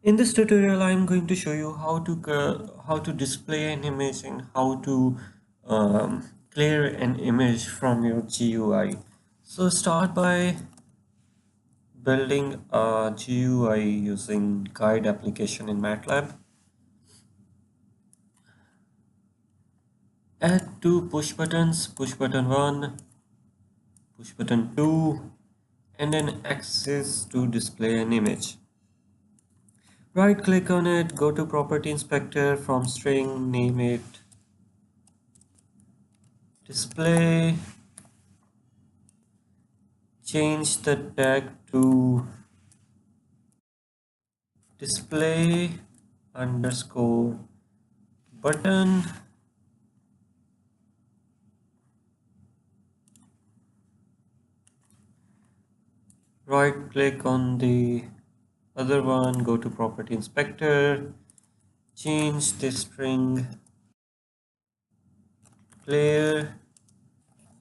In this tutorial, I'm going to show you how to display an image and how to clear an image from your GUI. So start by building a GUI using guide application in Matlab. Add two push buttons, push button 1, push button 2, and an axis to display an image. Right click on it, go to property inspector, from string name it display, change the tag to display underscore button, right click on the other one, go to property inspector, change the string clear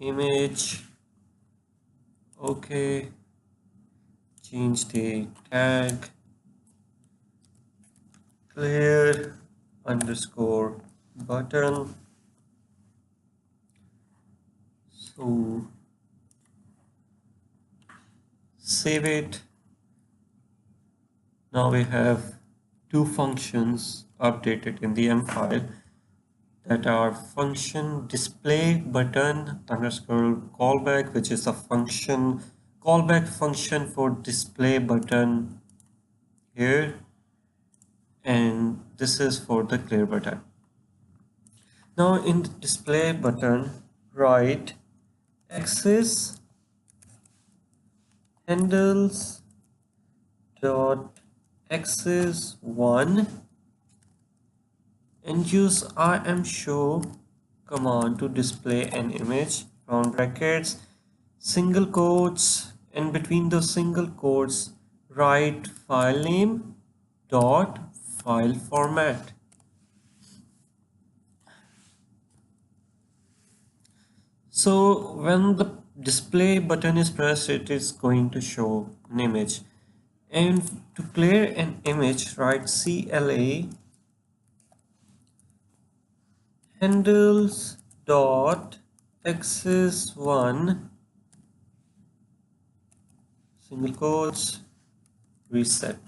image, okay, change the tag clear underscore button. So save it. Now we have two functions updated in the M file that are function display button underscore callback, which is a function callback function for display button here, and this is for the clear button. Now in the display button, write axis handles dot axis 1 and use show command to display an image, round brackets, single quotes, and between those single quotes write file name dot file format. So when the display button is pressed, it is going to show an image, and to clear an image write CLA handles dot axis 1 single quotes reset.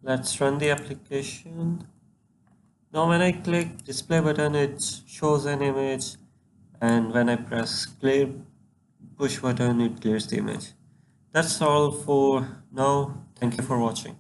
Let's run the application. Now when I click display button, it shows an image, and when I press clear push button, it clears the image. That's all for now. Thank you for watching.